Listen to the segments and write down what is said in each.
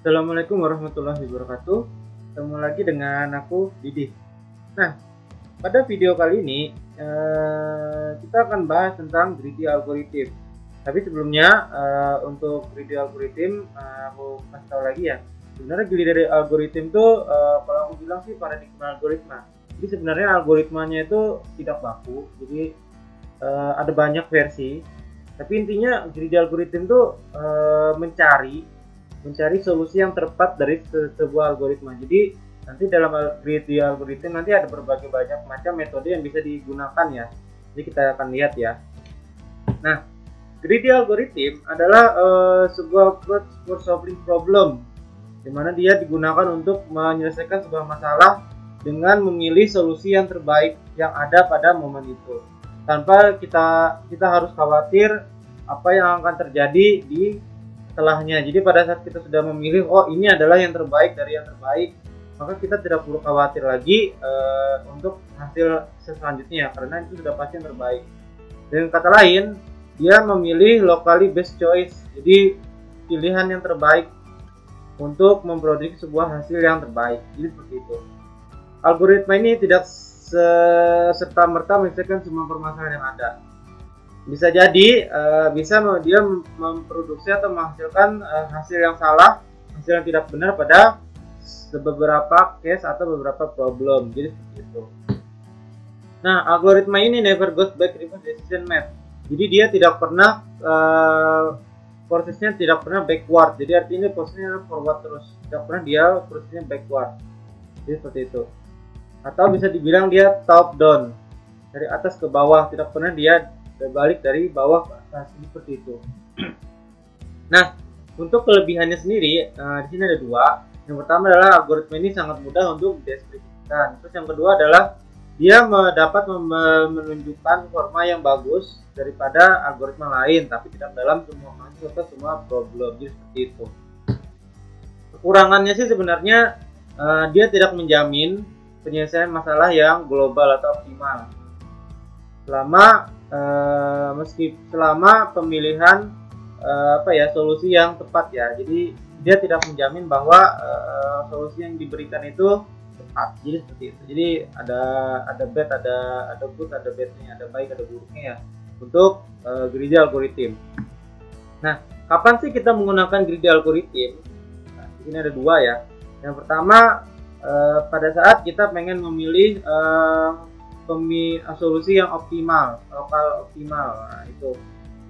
Assalamualaikum warahmatullahi wabarakatuh. Ketemu lagi dengan aku Didi. Nah, pada video kali ini kita akan bahas tentang greedy algorithm. Tapi sebelumnya untuk greedy algorithm aku kasih tahu lagi ya. Sebenarnya greedy algorithm itu kalau aku bilang sih paradigma algoritma. Jadi sebenarnya algoritmanya itu tidak baku. Jadi ada banyak versi. Tapi intinya greedy algorithm itu mencari solusi yang tepat dari sebuah algoritma. Jadi nanti dalam greedy algorithm nanti ada berbagai banyak macam metode yang bisa digunakan ya. Jadi kita akan lihat ya. Nah, greedy algorithm adalah sebuah approach for solving problem, di mana dia digunakan untuk menyelesaikan sebuah masalah dengan memilih solusi yang terbaik yang ada pada momen itu, tanpa kita harus khawatir apa yang akan terjadi di setelahnya. Jadi pada saat kita sudah memilih, oh ini adalah yang terbaik dari yang terbaik, maka kita tidak perlu khawatir lagi untuk hasil selanjutnya, karena itu sudah pasti yang terbaik. Dengan kata lain, dia memilih locally based choice, jadi pilihan yang terbaik untuk memproduksi sebuah hasil yang terbaik. Jadi seperti itu. Algoritma ini tidak serta-merta menyelesaikan semua permasalahan yang ada. Bisa jadi dia memproduksi atau menghasilkan hasil yang salah, hasil yang tidak benar pada beberapa case atau beberapa problem. Jadi seperti itu. Nah, algoritma ini never goes back reverse decision math. Jadi dia tidak pernah prosesnya tidak pernah backward. Jadi artinya prosesnya forward terus, tidak pernah dia prosesnya backward. Jadi seperti itu. Atau bisa dibilang dia top down, dari atas ke bawah, tidak pernah dia berbalik dari bawah ke atas, seperti itu. Nah, untuk kelebihannya sendiri di sini ada dua. Yang pertama adalah algoritma ini sangat mudah untuk dideskripsikan. Terus yang kedua adalah dia dapat menunjukkan forma yang bagus daripada algoritma lain, tapi tidak dalam semua kasus atau semua problem. Jadi seperti itu. Kekurangannya sih sebenarnya dia tidak menjamin penyelesaian masalah yang global atau optimal selama pemilihan solusi yang tepat ya. Jadi dia tidak menjamin bahwa solusi yang diberikan itu tepat. Jadi seperti itu. Jadi ada bad, ada good, ada badnya, ada baik, ada buruknya ya untuk greedy algorithm. Nah, kapan sih kita menggunakan greedy algorithm? Nah, di sini ada dua ya. Yang pertama pada saat kita pengen memilih solusi yang optimal, lokal optimal. Nah, itu.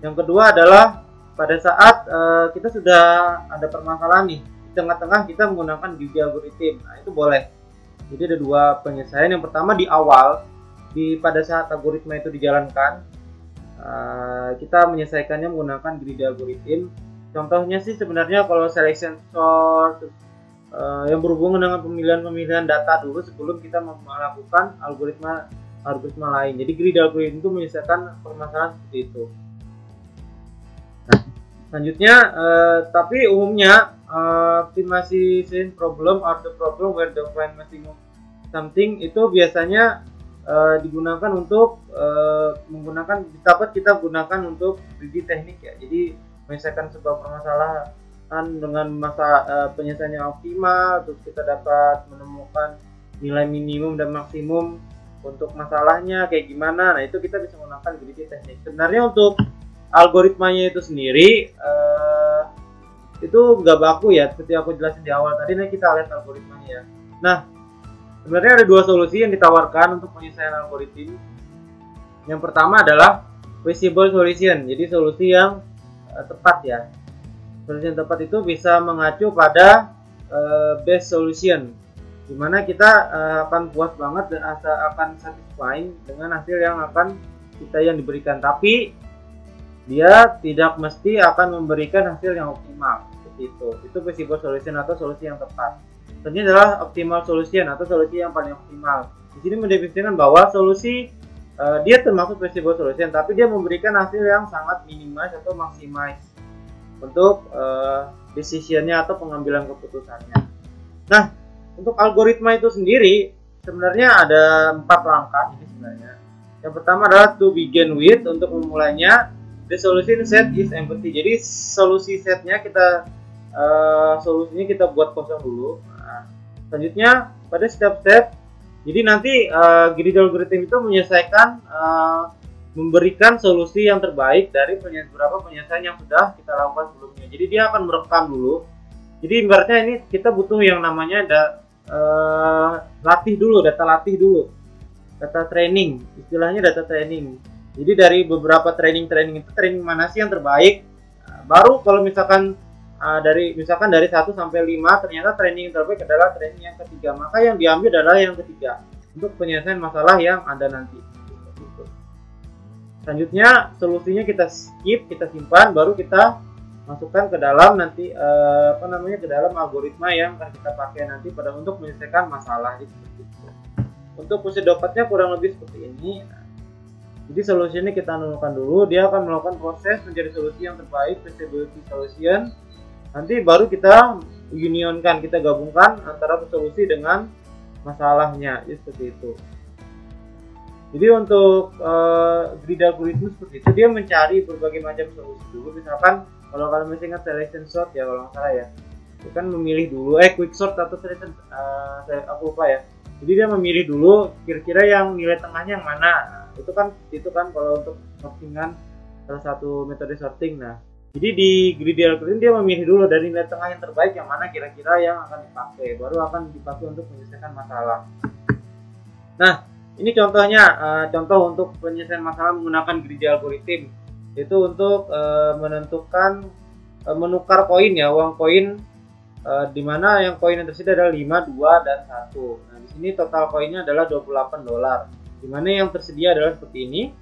Yang kedua adalah pada saat kita sudah ada permasalahan nih, di tengah-tengah kita menggunakan greedy algorithm. Nah, itu boleh. Jadi ada dua penyelesaian. Yang pertama di awal, pada saat algoritma itu dijalankan, kita menyelesaikannya menggunakan greedy algorithm. Contohnya sih sebenarnya kalau selection sort yang berhubungan dengan pemilihan data dulu sebelum kita melakukan algoritma lain. Jadi greedy algorithm itu menyelesaikan permasalahan seperti itu. Nah, selanjutnya tapi umumnya optimization problem or the problem where the find maximum something itu biasanya digunakan untuk dapat kita gunakan untuk greedy teknik ya. Jadi menyelesaikan sebuah permasalahan dengan penyelesaian yang optimal, terus kita dapat menemukan nilai minimum dan maksimum untuk masalahnya kayak gimana. Nah, itu kita bisa menggunakan greedy teknik. Sebenarnya untuk algoritmanya itu sendiri itu nggak baku ya, seperti aku jelasin di awal tadi. Nah, kita lihat algoritmanya ya. Nah, sebenarnya ada dua solusi yang ditawarkan untuk penyelesaian algoritma. Yang pertama adalah feasible solution, jadi solusi yang tepat ya. Solusi yang tepat itu bisa mengacu pada best solution, dimana kita akan puas banget dan akan satisfying dengan hasil yang yang diberikan, tapi dia tidak mesti akan memberikan hasil yang optimal. Seperti itu feasible solution atau solusi yang tepat. Selanjutnya adalah optimal solution atau solusi yang paling optimal. Di sini mendefinisikan bahwa solusi dia termasuk feasible solution, tapi dia memberikan hasil yang sangat minimize atau maximize untuk decisionnya atau pengambilan keputusannya. Nah, untuk algoritma itu sendiri sebenarnya ada 4 langkah ini sebenarnya. Yang pertama adalah to begin with, untuk memulainya the solution set is empty. Jadi solusi setnya kita solusinya kita buat kosong dulu. Nah, selanjutnya pada step-step, jadi nanti grid algorithm itu menyelesaikan memberikan solusi yang terbaik dari beberapa penyelesaian yang sudah kita lakukan sebelumnya. Jadi dia akan merekam dulu. Jadi ibaratnya ini kita butuh yang namanya latih dulu, data latih dulu, data training, istilahnya data training. Jadi dari beberapa training itu training mana sih yang terbaik. Baru kalau misalkan dari 1 sampai 5 ternyata training yang terbaik adalah training yang ketiga, maka yang diambil adalah yang ketiga untuk penyelesaian masalah yang ada nanti. Selanjutnya solusinya kita skip, kita simpan, baru kita masukkan ke dalam nanti ke dalam algoritma yang akan kita pakai nanti pada untuk menyelesaikan masalah seperti itu. Untuk pseudocode-nya kurang lebih seperti ini. Jadi solusinya kita nolkan dulu, dia akan melakukan proses menjadi solusi yang terbaik, feasibility solution. Nanti baru kita unionkan, kita gabungkan antara solusi dengan masalahnya, seperti itu. Jadi untuk grid algorithm seperti itu, dia mencari berbagai macam solusi dulu. Misalkan kalau kalian masih ingat selection sort ya, kalau nggak salah ya, itu kan memilih dulu quick sort atau selection, aku lupa ya. Jadi dia memilih dulu kira-kira yang nilai tengahnya yang mana. Nah, itu kan kalau untuk sortingan salah satu metode sorting. Nah, jadi di grid algorithm dia memilih dulu dari nilai tengah yang terbaik yang mana kira-kira yang akan dipakai, baru akan dipakai untuk menyelesaikan masalah. Nah, ini contohnya, contoh untuk penyelesaian masalah menggunakan grid algorithm, yaitu untuk menukar koin ya, uang koin, di mana yang koin yang tersedia adalah 5, 2, dan 1. Nah, di sini total koinnya adalah $28, di mana yang tersedia adalah seperti ini,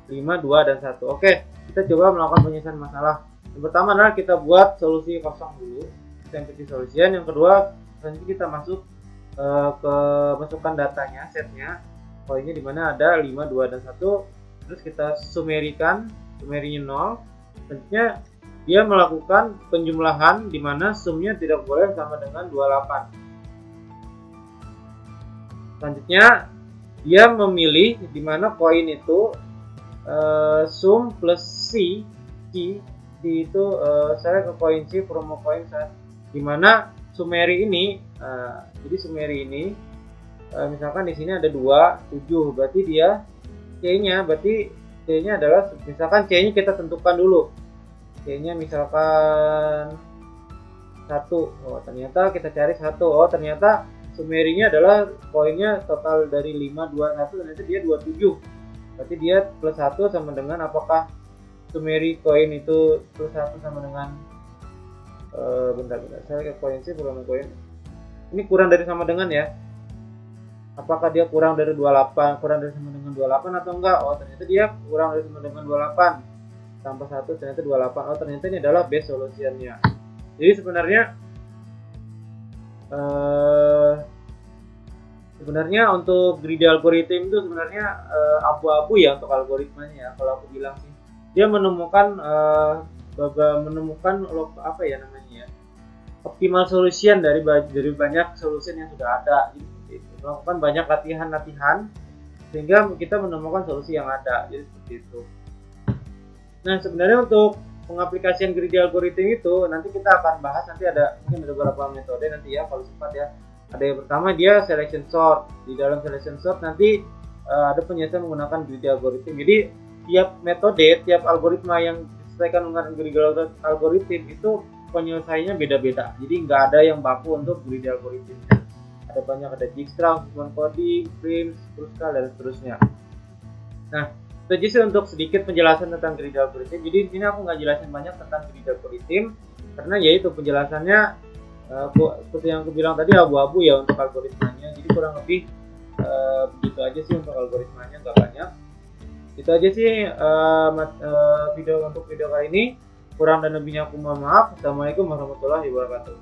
5, 2, dan 1. Oke, kita coba melakukan penyelesaian masalah. Yang pertama adalah kita buat solusi kosong dulu, empty solution. Yang kedua, selanjutnya kita masukkan datanya, setnya, koinnya di mana ada 5, 2, dan 1. Terus kita sumerinya 0. Selanjutnya dia melakukan penjumlahan di mana sumnya tidak boleh sama dengan 28. Selanjutnya dia memilih di mana koin itu sum plus C itu saya ke koin C, promo koin saya, di mana summary ini, jadi summary ini misalkan di sini ada 2, 7, berarti dia C-nya, adalah misalkan C-nya kita tentukan dulu, C-nya misalkan 1. Oh, ternyata kita cari 1. Oh, ternyata summary-nya adalah koinnya total dari 5, 2, 1, ternyata dia 27. Berarti dia plus 1 sama dengan, apakah summary koin itu plus 1 sama dengan bentar, saya ke koin C, kurang koin ini kurang dari sama dengan ya, apakah dia kurang dari 28, kurang dari sama dengan 28 atau enggak. Oh, ternyata dia kurang dari sama dengan 28, tambah 1 ternyata 28. Oh, ternyata ini adalah best solutionnya. Jadi sebenarnya untuk grid algorithm itu sebenarnya abu-abu ya untuk algoritmanya ya. Kalau aku bilang sih, dia menemukan optimal solution dari banyak solution yang sudah ada. Jadi, melakukan banyak latihan sehingga kita menemukan solusi yang ada. Jadi seperti itu. Nah, sebenarnya untuk pengaplikasian grid algorithm itu nanti kita akan bahas, nanti mungkin ada beberapa metode nanti ya kalau sempat ya. Ada yang pertama dia selection sort. Di dalam selection sort nanti ada penyelesaian menggunakan grid algorithm. Jadi tiap metode, tiap algoritma yang diselesaikan menggunakan grid algorithm itu penyelesaiannya beda-beda. Jadi nggak ada yang baku untuk grid algorithm. Ada banyak, ada Dijkstra, Human Coding, Primms, Kruskal, dan seterusnya. Nah, itu aja sih untuk sedikit penjelasan tentang grid algorithm. Jadi di sini aku nggak jelasin banyak tentang grid algorithm karena yaitu penjelasannya seperti yang aku bilang tadi abu-abu ya untuk algoritmanya. Jadi kurang lebih begitu aja sih untuk algoritmanya, nggak banyak. Itu aja sih video kali ini. Kurang dan lebihnya aku mohon maaf. Assalamualaikum warahmatullahi wabarakatuh.